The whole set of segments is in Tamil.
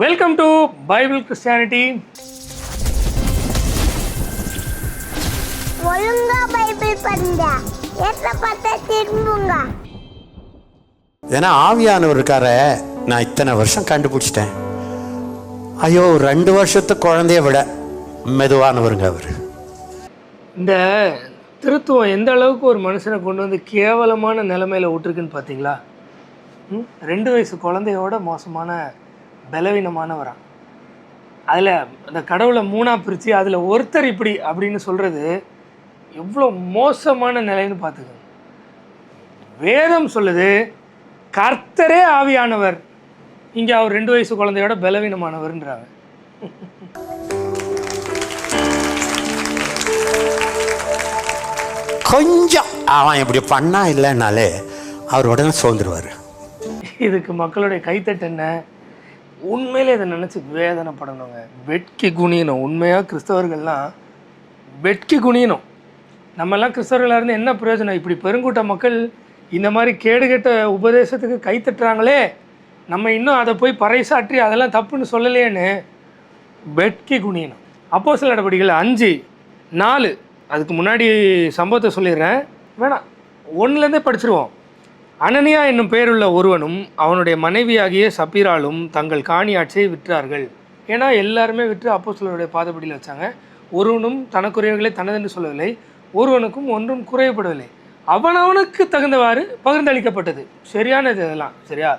Welcome to Bible Christianity. ஒழுங்கா பைபிள் படிங்க, ஏற்ற பார்த்தா திரும்புங்க. ஏன்னா ஆவியானவர் இருக்கார நான் இத்தனை வருஷம் கண்டுபிடிச்சிட்டேன். ஐயோ 2 வருஷத்து குழந்தைய விட மெதுவானவருங்க அவர். இந்த திருத்துவம் எந்த அளவுக்கு ஒரு மனுஷனை கொண்டு வந்து கேவலமான நிலைமையில் விட்டுருக்குன்னு பார்த்தீங்களா? 2 வயசு குழந்தையோட மோசமான பலவீனமானவரான். அதில் அந்த கடவுளை 3ஆக பிரித்து அதில் ஒருத்தர் இப்படி அப்படின்னு சொல்கிறது எவ்வளோ மோசமான நிலைன்னு பார்த்துக்கோங்க. வேதம் சொல்லுது கர்த்தரே ஆவியானவர், இங்கே அவர் 2 வயசு குழந்தையோட பலவீனமானவர்ன்றாங்க. கொஞ்சம் அவன் இப்படி பண்ணா இல்லைன்னாலே அவர் உடனே சோர்ந்துருவார். இதுக்கு மக்களுடைய கைத்தட்டு என்ன? உண்மையிலே இதை நினச்சி வேதனைப்படணுங்க, வெட்கி குனியணும். உண்மையாக கிறிஸ்தவர்கள்லாம் வெட்கி குனியணும். நம்மெல்லாம் கிறிஸ்தவர்களாக இருந்து என்ன பிரயோஜனம்? இப்படி பெருங்கூட்ட மக்கள் இந்த மாதிரி கேடுகெட்ட உபதேசத்துக்கு கைத்தட்டுறாங்களே, நம்ம இன்னும் அதை போய் பறைசாற்றி அதெல்லாம் தப்புன்னு சொல்லலையேன்னு வெட்கி குனியணும். அப்போஸ்தலர் நடவடிக்கைகள் 5:4. அதுக்கு முன்னாடி சம்பவத்தை சொல்லிடுறேன், வேணாம் 1லேருந்தே படிச்சிருவோம். அனனியா என்னும் பெயருள்ள ஒருவனும் அவனுடைய மனைவியாகிய சப்பீராலும் தங்கள் காணியாட்சியை விற்றார்கள். ஏன்னா எல்லாருமே விற்று அப்போஸ்தலருடைய பாதப்படியில் வச்சாங்க. ஒருவனும் தனக்குரியவர்களை தனதென்று சொல்லவில்லை, ஒருவனுக்கும் ஒன்றும் குறையப்படவில்லை. அவனவனுக்கு தகுந்தவாறு பகிர்ந்தளிக்கப்பட்டது. சரியானது இதெல்லாம், சரியா?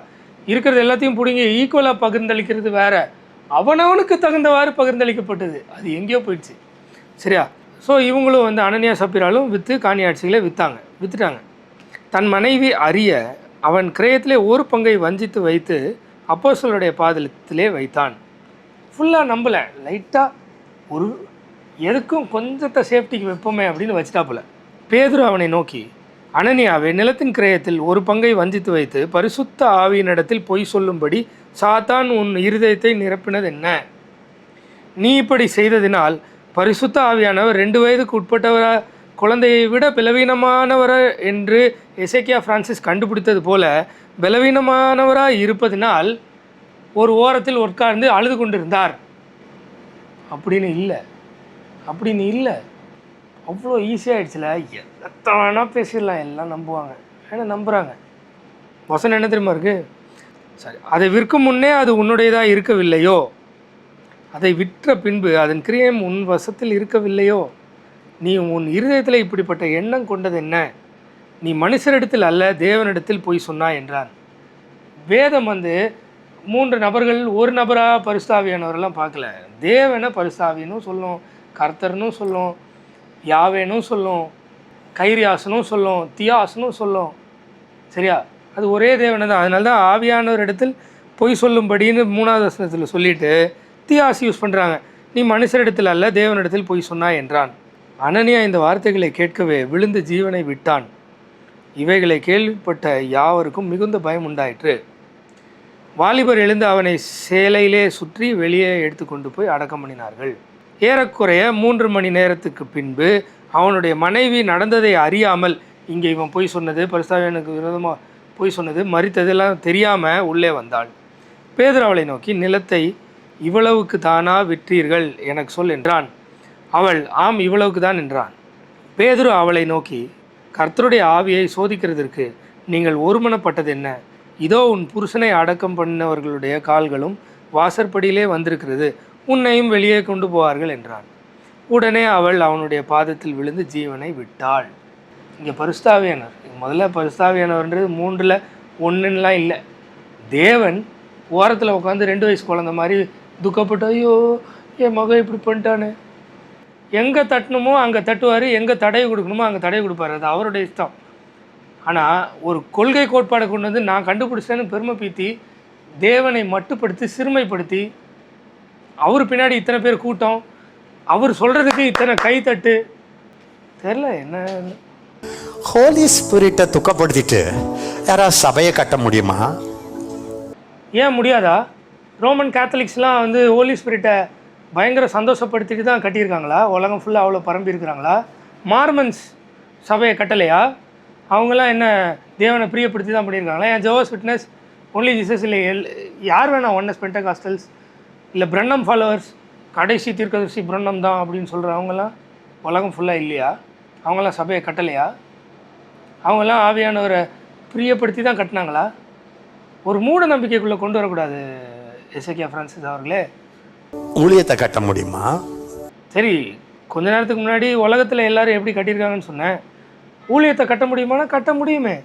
இருக்கிறது எல்லாத்தையும் பிடிங்கி ஈக்குவலாக பகிர்ந்தளிக்கிறது வேற, அவனவனுக்கு தகுந்தவாறு பகிர்ந்தளிக்கப்பட்டது அது எங்கேயோ போயிடுச்சு, சரியா? ஸோ இவங்களும் வந்து அனனியா சப்பீராலும் விற்று காணியாட்சிகளை விற்றுட்டாங்க. தன் மனைவி அறிய அவன் கிரயத்திலே ஒரு பங்கை வஞ்சித்து வைத்து அப்போஸ்தலருடைய பாதத்திலே வைத்தான். ஃபுல்லாக நம்பலை, லைட்டாக ஒரு எதுக்கும் கொஞ்சத்தை சேஃப்டிக்கு வைப்போமே அப்படின்னு வச்சிட்டாப்புல. பேதுரு அவனை நோக்கி, அனனியாவே, நிலத்தின் கிரயத்தில் ஒரு பங்கை வஞ்சித்து வைத்து பரிசுத்த ஆவியினிடத்தில் பொய் சொல்லும்படி சாத்தான் உன் இருதயத்தை நிரப்பினது என்ன? நீ இப்படி செய்ததினால் பரிசுத்த ஆவியானவர் 2 வயதுக்கு உட்பட்டவரா குழந்தையை விட பலவீனமானவரா என்று எசேக்கியா பிரான்சிஸ் கண்டுபிடித்தது போல பலவீனமானவராக இருப்பதினால் ஒரு ஓரத்தில் உட்கார்ந்து அழுது கொண்டிருந்தார். அப்படின்னு இல்லை, அவ்வளோ ஈஸியாகிடுச்சுல. எத்த வேணால் பேசிடலாம், எல்லாம் நம்புவாங்க. ஏன்னா நம்புகிறாங்க. வசனம் என்ன தெரியுமா இருக்குது? சரி, அதை விற்கும் முன்னே அது உன்னுடையதாக இருக்கவில்லையோ? அதை விற்ற பின்பு அதன் கிரியம் உன் வசத்தில் இருக்கவில்லையோ? நீ உன் இருதயத்தில் இப்படிப்பட்ட எண்ணம் கொண்டது என்ன? நீ மனுஷரிடத்தில் அல்ல தேவனிடத்தில் போய் சொன்னாய் என்றான். வேதம் வந்து 3 நபர்கள், ஒரு நபராக பரிசுத்தாவியானவரெல்லாம் பார்க்கல. தேவனை பரிசுத்தாவின்னு சொல்லும், கர்த்தர்னும் சொல்லும், யாவேனும் சொல்லும், கைரியாசனும் சொல்லும், தியாசனும் சொல்லும், சரியா? அது ஒரே தேவனை தான். அதனால தான் ஆவியானவர் இடத்தில் பொய் சொல்லும்படின்னு 3ஆவது வசனத்தில் சொல்லிட்டு தியாசி யூஸ் பண்ணுறாங்க. நீ மனுஷரிடத்தில் அல்ல தேவனிடத்தில் பொய் சொன்னாய் என்றான். அனனியா இந்த வார்த்தைகளை கேட்கவே விழுந்து ஜீவனை விட்டான். இவைகளை கேள்விப்பட்ட யாவருக்கும் மிகுந்த பயம் உண்டாயிற்று. வாலிபர் எழுந்து அவனை சேலையிலே சுற்றி வெளியே எடுத்துக்கொண்டு போய் அடக்கம் பண்ணினார்கள். ஏறக்குறைய 3 மணி நேரத்துக்கு பின்பு அவனுடைய மனைவி நடந்ததை அறியாமல், இங்கே இவன் பொய் சொன்னது, பரிசுத்தாவியானுக்கு விரோதமாக பொய் சொன்னது, மரித்ததெல்லாம் தெரியாமல் உள்ளே வந்தாள். பேதுரு அவளை நோக்கி, நிலத்தை இவ்வளவுக்கு தானா விற்றீர்கள் எனக்கு சொல் என்றான். அவள் ஆம், இவ்வளவுக்கு தான் என்றான். பேதுரு அவளை நோக்கி, கர்த்தருடைய ஆவியை சோதிக்கிறதற்கு நீங்கள் ஒருமனப்பட்டது என்ன? இதோ உன் புருஷனை அடக்கம் பண்ணவர்களுடைய கால்களும் வாசற்படியிலே வந்திருக்கிறது, உன்னையும் வெளியே கொண்டு போவார்கள் என்றான். உடனே அவள் அவனுடைய பாதத்தில் விழுந்து ஜீவனை விட்டாள். இங்கே பரிசுத்தாவியானவர், முதல்ல பரிசுத்தாவியானவர்ன்றது 3ல் 1ன்னுலாம் இல்லை. தேவன் ஓரத்தில் உட்காந்து 2 வயசு குழந்த மாதிரி துக்கப்பட்டு, ஐயோ என் மகன் இப்படி பண்ணிட்டானு, எங்கே தட்டணுமோ அங்கே தட்டுவார், எங்கே தடை கொடுக்கணுமோ அங்கே தடை கொடுப்பார், அது அவருடைய இஷ்டம். ஆனால் ஒரு கொள்கை கோட்பாடை கொண்டு வந்து நான் கண்டுபிடிச்சேன்னு பெருமை பீத்தி தேவனை மட்டுப்படுத்தி சிறுமைப்படுத்தி அவர் பின்னாடி இத்தனை பேர் கூட்டம், அவர் சொல்கிறதுக்கு இத்தனை கைத்தட்டு, தெரில என்ன. ஹோலி ஸ்பிரிட்டை துக்கப்படுத்திட்டு யாராவது சபையை கட்ட முடியுமா? ஏன் முடியாதா? ரோமன் கேத்தலிக்ஸ்லாம் வந்து ஹோலி ஸ்பிரிட்டை பயங்கர சந்தோஷப்படுத்திட்டு தான் கட்டியிருக்காங்களா? உலகம் ஃபுல்லாக அவ்வளோ பரம்பி இருக்கிறாங்களா? மார்மன்ஸ் சபையை கட்டலையா? அவங்களாம் என்ன தேவனை பிரியப்படுத்தி தான் பண்ணியிருக்காங்களா? என் ஜோவஸ் விட்னஸ் ஒன்லி ஜீசஸ் இல்லை, யார் வேணாம், ஒன்னஸ் பென்டகாஸ்டல்ஸ் இல்லை பிரண்ணம் ஃபாலோவர்ஸ், கடைசி தீர்க்கதரிசி பிரண்ணம் தான் அப்படின்னு சொல்கிறவங்களாம் உலகம் ஃபுல்லாக இல்லையா? அவங்களாம் சபையை கட்டலையா? அவங்களாம் ஆவியானவரை பிரியப்படுத்தி தான் கட்டினாங்களா? ஒரு மூட நம்பிக்கைக்குள்ளே கொண்டு வரக்கூடாது எசேக்கியா பிரான்சிஸ் அவர்களே. ஊழியத்தை கட்ட முடியுமா? சரி, கொஞ்ச நேரத்துக்கு முன்னாடி உலகத்தில் எல்லாரும் எப்படி கட்டியிருக்காங்கன்னு சொன்னேன். ஊழியத்தை கட்ட முடியுமானா கட்ட முடியுமே.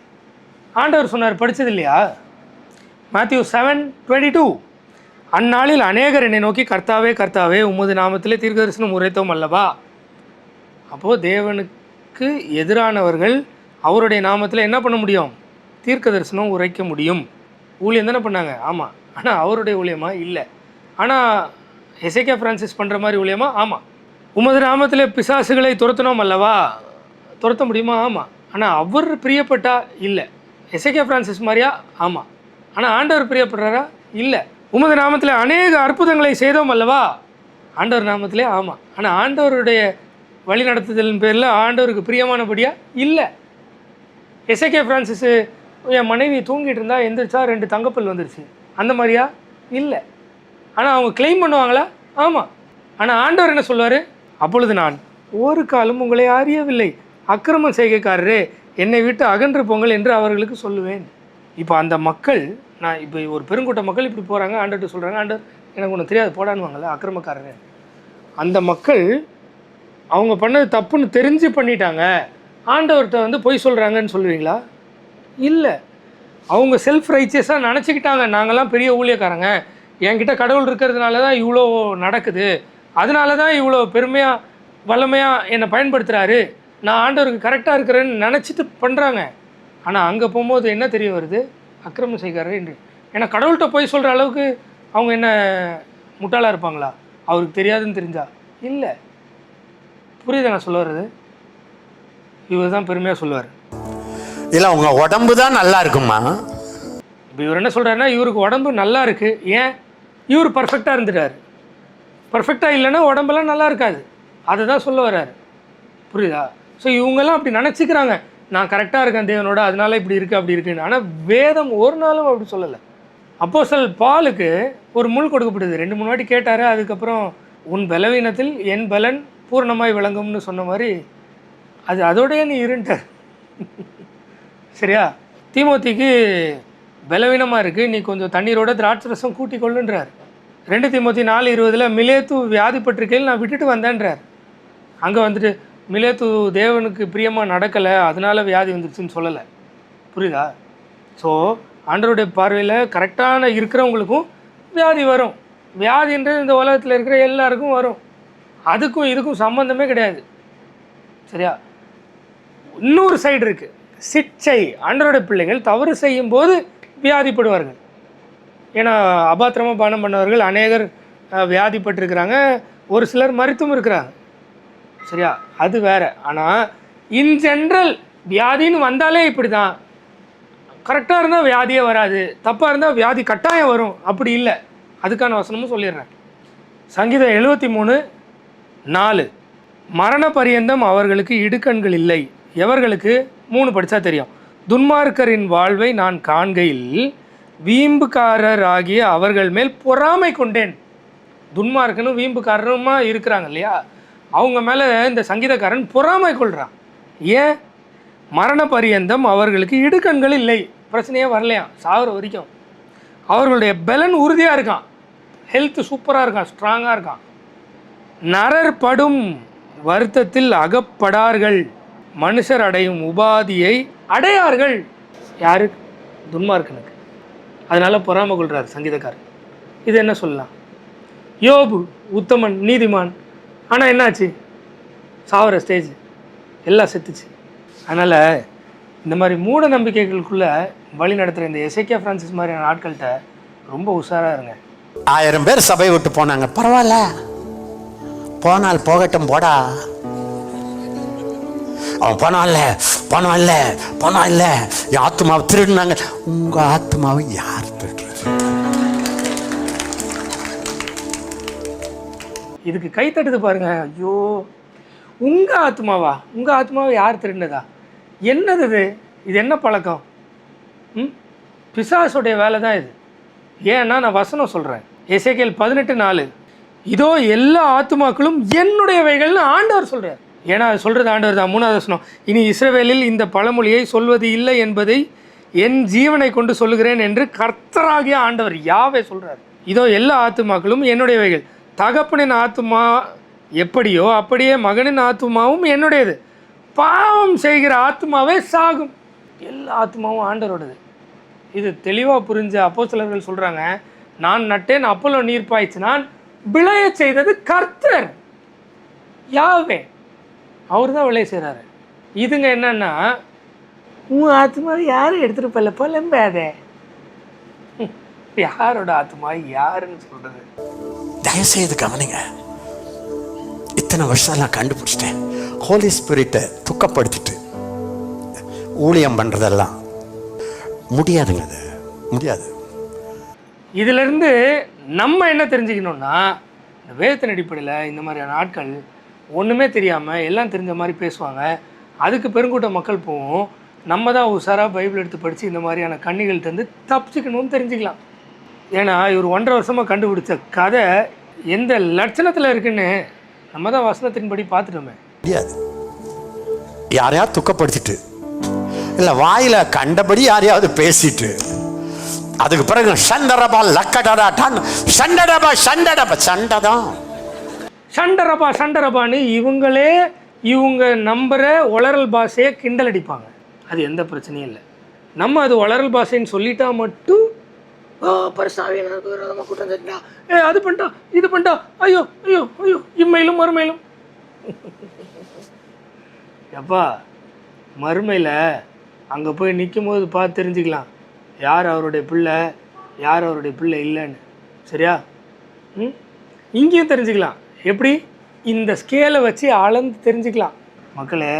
ஆண்டவர் சொன்னார், படித்தது இல்லையா? Matthew 7:22, அந்நாளில் அநேகர் என்னை நோக்கி கர்த்தாவே கர்த்தாவே உமது நாமத்திலே தீர்க்கதரிசனம் உரைத்தோம் அல்லவா? அப்போது தேவனுக்கு எதிரானவர்கள் அவருடைய நாமத்தில் என்ன பண்ண முடியும்? தீர்க்க தரிசனம் உரைக்க முடியும். ஊழியம் தானே பண்ணாங்க, ஆமாம். ஆனால் அவருடைய ஊழியமா? இல்லை. ஆனால் எசேக்கியா பிரான்சிஸ் பண்ணுற மாதிரி ஊழியமா? ஆமாம். உமது நாமத்தில் பிசாசுகளை துரத்தணும் அல்லவா? துரத்த முடியுமா? ஆமாம். ஆனால் அவர் பிரியப்பட்டா? இல்லை. எசேக்கியா பிரான்சிஸ் மாதிரியா? ஆமாம். ஆனால் ஆண்டவர் பிரியப்படுறாரா? இல்லை. உமது நாமத்தில் அநேக அற்புதங்களை செய்தோம் அல்லவா? ஆண்டவர் நாமத்திலே? ஆமாம். ஆனால் ஆண்டவருடைய வழி நடத்துதலின் பேரில் ஆண்டவருக்கு பிரியமானபடியா? இல்லை. எசேக்கியா பிரான்சிஸு என் மனைவி தூங்கிட்டு இருந்தா எந்திரிச்சா 2 தங்கப்பல் வந்துருச்சு, அந்த மாதிரியா? இல்லை. ஆனால் அவங்க கிளைம் பண்ணுவாங்களா? ஆமாம். ஆனால் ஆண்டவர் என்ன சொல்லுவார்? அப்பொழுது நான் ஒரு காலம் உங்களை அறியவில்லை, அக்கிரமம் செய்கைக்காரரே என்னை விட்டு அகன்று போங்கள் என்று அவர்களுக்கு சொல்லுவேன். இப்போ அந்த மக்கள், நான் இப்போ ஒரு பெருங்கூட்ட மக்கள் இப்படி போகிறாங்க, ஆண்டர்கிட்ட சொல்கிறாங்க, ஆண்டர் எனக்கு ஒன்று தெரியாது போடானுவாங்களே அக்கிரமக்காரரே. அந்த மக்கள் அவங்க பண்ணது தப்புன்னு தெரிஞ்சு பண்ணிட்டாங்க, ஆண்டவர்கிட்ட பொய் சொல்கிறாங்கன்னு சொல்லுவீங்களா? இல்லை. அவங்க செல்ஃப் ரைச்சியஸாக நினச்சிக்கிட்டாங்க, நாங்கள்லாம் பெரிய ஊழியக்காரங்க, என்கிட்ட கடவுள் இருக்கிறதுனால தான் இவ்வளோ நடக்குது, அதனால தான் இவ்வளோ பெருமையாக வல்லமையாக என்னை பயன்படுத்துகிறாரு, நான் ஆண்டவருக்கு கரெக்டாக இருக்கிறேன்னு நினச்சிட்டு பண்ணுறாங்க. ஆனால் அங்கே போகும்போது என்ன தெரிய வருது? அக்கிரமம் செய்கிறாரு என்று. ஏன்னா கடவுள்கிட்ட போய் சொல்கிற அளவுக்கு அவங்க என்ன முட்டாளாக இருப்பாங்களா? அவருக்கு தெரியாதுன்னு தெரிஞ்சா? இல்லை. புரியுது நான் சொல்ல வர்றது? இவர் தான் பெருமையாக சொல்லுவார், இல்லை உங்கள் உடம்பு தான் நல்லா இருக்குமா? இப்போ இவர் என்ன சொல்கிறாருன்னா, இவருக்கு உடம்பு நல்லா இருக்குது. ஏன்? இவர் பர்ஃபெக்டாக இருந்துட்டார். பர்ஃபெக்டாக இல்லைன்னா உடம்பெல்லாம் நல்லா இருக்காது, அதை தான் சொல்ல வர்றாரு. புரியுதா? ஸோ இவங்கெல்லாம் அப்படி நினச்சிக்கிறாங்க, நான் கரெக்டாக இருக்கேன் தேவனோட, அதனால இப்படி இருக்குது அப்படி இருக்குன்னு. ஆனால் வேதம் ஒரு நாளும் அப்படி சொல்லலை. அப்போஸ்தலன் பாலுக்கு ஒரு முள் கொடுக்கப்படுது, 2-3 வாட்டி கேட்டார். அதுக்கப்புறம் உன் பலவீனத்தில் என் பலன் பூர்ணமாய் விளங்கும்னு சொன்ன மாதிரி அது அதோடய நீ இருண்டார். சரியா? தீமோத்திக்கு பலவீனமாக இருக்குது, நீ கொஞ்சம் தண்ணீரோட திராட்சை ரசம் கூட்டி கொள்ளுன்றார். 2 தீமோத்தி 4:20 மிலேத்து வியாதிப்பட்டிருக்கையில் நான் விட்டுட்டு வந்தேன்றார். அங்கே மிலேத்து தேவனுக்கு பிரியமாக நடக்கலை, அதனால வியாதி வந்துருச்சுன்னு சொல்லலை. புரியுதா? ஸோ ஆண்டவருடைய பார்வையில் கரெக்டான இருக்கிறவங்களுக்கும் வியாதி வரும். வியாதின்றது இந்த உலகத்தில் இருக்கிற எல்லாருக்கும் வரும், அதுக்கும் இதுக்கும் சம்மந்தமே கிடையாது. சரியா? இன்னொரு சைடு இருக்குது, சிற்சை. ஆண்டவருடைய பிள்ளைகள் தவறு செய்யும் போது வியாதிப்படுவார்கள். ஏன்னா அபாத்திரமாக பானம் பண்ணவர்கள் அநேகர் வியாதிப்பட்டிருக்கிறாங்க, ஒரு சிலர் மரித்தும் இருக்கிறாங்க. சரியா? அது வேறு. ஆனால் இன் ஜென்ரல் வியாதின்னு வந்தாலே இப்படி தான். கரெக்டாக இருந்தால் வியாதியே வராது, தப்பாக இருந்தால் வியாதி கட்டாயம் வரும், அப்படி இல்லை. அதுக்கான வசனமும் சொல்லிடுறேன். சங்கீதம் 73:4, மரண பரியந்தம் அவர்களுக்கு இடுக்கண்கள் இல்லை. எவர்களுக்கு? 3 படித்தா தெரியும். துன்மார்க்கரின் வாழ்வை நான் காண்கையில் வீம்புக்காரர் ஆகிய அவர்கள் மேல் பொறாமை கொண்டேன். துன்மார்க்கனும் வீம்புக்காரருமா இருக்கிறாங்க இல்லையா, அவங்க மேலே இந்த சங்கீதக்காரன் பொறாமை கொள்கிறான். ஏன்? மரண பரியந்தம் அவர்களுக்கு இடுக்கண்கள் இல்லை, பிரச்சனையே வரலையாம் சாகுற வரைக்கும். அவர்களுடைய பலன் உறுதியாக இருக்கான், ஹெல்த் சூப்பராக இருக்கான், ஸ்ட்ராங்காக இருக்கான். நரர் படும் வருத்தத்தில் அகப்படார்கள், மனுஷர் அடையும் உபாதியை அடையார்கள். யாரு? துன்மார்க்கனுக்கு. அதனால் பொறாமை கொள்கிறார் சங்கீதக்காரர். இது என்ன சொல்லலாம்? யோபு உத்தமன், நீதிமான், ஆனால் என்னாச்சு? சாவர ஸ்டேஜ், எல்லாம் செத்துச்சு. அதனால் இந்த மாதிரி மூட நம்பிக்கைகளுக்குள்ளே வழி நடத்துகிற இந்த எசேக்கியா பிரான்சிஸ் மாதிரியான ஆட்கள்கிட்ட ரொம்ப உஷாராக இருங்க. 1000 பேர் சபை விட்டு போனாங்க, பரவாயில்ல, போனால் போகட்டும் போடா. அவன் போனான்ல என் ஆத்மாவை திருடினாங்க. உங்கள் ஆத்மாவை யார் திருடுறது? இதுக்கு கை தட்டுது பாருங்க. ஐயோ, உங்கள் ஆத்மாவை யார் திருடினதா? என்னது இது? இது என்ன பழக்கம்? பிசாசுடைய வேலை தான் இது. ஏன்னா நான் வசனம் சொல்கிறேன், எசேக்கியேல் 18:4. இதோ எல்லா ஆத்துமாக்களும் என்னுடையவைகள்னு ஆண்டவர் சொல்கிறார். ஏன்னா அது சொல்கிறது ஆண்டவர் தான். 3வது வசனம், இனி இஸ்ரவேலில் இந்த பழமொழியை சொல்வது இல்லை என்பதை என் ஜீவனை கொண்டு சொல்லுகிறேன் என்று கர்த்தராகிய ஆண்டவர் யாவே சொல்கிறார். இதோ எல்லா ஆத்துமாக்களும் என்னுடையவைகள். தகப்பனின் ஆத்துமா எப்படியோ அப்படியே மகனின் ஆத்துமாவும் என்னுடையது. பாவம் செய்கிற ஆத்துமாவே சாகும். எல்லா ஆத்துமாவும் ஆண்டவரோடது. இது தெளிவாக புரிஞ்ச அப்போஸ்தலர்கள் சொல்கிறாங்க, நான் நட்டேன், அப்போலோ நீர் பாய்ச்சினான், விளைய செய்தது கர்த்தர் யாவே. அவர் தான் விளைய செய்கிறாரு. இதுங்க என்னன்னா, உன் ஆத்மாவை யாரும் எடுத்துகிட்டு போகல புலம்பாதே. யாரோட ஆத்மா யாருன்னு சொல்கிறது? தயவுசெய்து கவனிங்க. இத்தனை வருஷம் நான் கண்டுபிடிச்சிட்டேன், ஹோலி ஸ்பிரிட்டை துக்கப்படுத்திட்டு ஊழியம் பண்ணுறதெல்லாம் முடியாதுங்க. அது முடியாது. இதிலிருந்து நம்ம என்ன தெரிஞ்சுக்கணுன்னா, இந்த வேதத்தின் அடிப்படையில் இந்த மாதிரியான ஆட்கள் ஒன்றுமே தெரியாமல் எல்லாம் தெரிஞ்ச மாதிரி பேசுவாங்க. அதுக்கு பெருங்கூட்ட மக்கள் போவோம். நம்ம தான் உஷாராக பைபிள் எடுத்து படித்து இந்த மாதிரியான கண்ணிகள்கிட்டருந்து தப்பிச்சுக்கணும்னு தெரிஞ்சுக்கலாம். ஏன்னா இவர் 1.5 வருஷமாக கண்டுபிடிச்ச கதை எந்த லட்சணத்தில் இருக்குன்னு நம்ம தான் வசனத்தின்படி பார்த்துட்டோமே. முடியாது. யாரையாவது துக்கப்படுத்திட்டு இல்லை வாயில் கண்டபடி யாரையாவது பேசிட்டு அதுக்கு பிறகு சண்டரபா லக்கடரா டன் சண்டரபா சண்டரபா சண்டை தான். சண்டரபான்னு இவங்க நம்புகிற உளறல் பாஷையை கிண்டல் அடிப்பாங்க. அது எந்த பிரச்சனையும் இல்லை. நம்ம அது உளறல் பாஷைன்னு சொல்லிட்டா மட்டும் அது பண்ணிட்டா இது பண்ணிட்டா ஐயோ ஐயோ ஐயோ இம்மையிலும் மறுமையிலும். எப்பா மறுமையில் அங்கே போய் நிற்கும் போது பார்த்து தெரிஞ்சுக்கலாம் யார் அவருடைய பிள்ளை யார் அவருடைய பிள்ளை இல்லைன்னு. சரியா? இங்கேயும் தெரிஞ்சுக்கலாம். எப்படி? இந்த ஸ்கேலை வச்சு அளந்து தெரிஞ்சுக்கலாம். மக்களே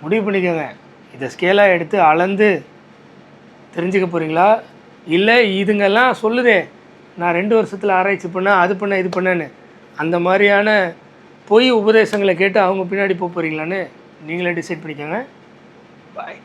முடிவு பண்ணிக்கோங்க, இதை ஸ்கேலாக எடுத்து அளந்து தெரிஞ்சுக்க போகிறீங்களா? இல்லை இதுங்கெல்லாம் சொல்லுதே நான் 2 வருஷத்தில் ஆராய்ச்சி பண்ணேன் அது பண்ணேன் இது பண்ணேன்னு, அந்த மாதிரியான பொய் உபதேசங்களை கேட்டு அவங்க பின்னாடி போக போகிறீங்களான்னு நீங்களே டிசைட் பண்ணிக்கோங்க. பாய்.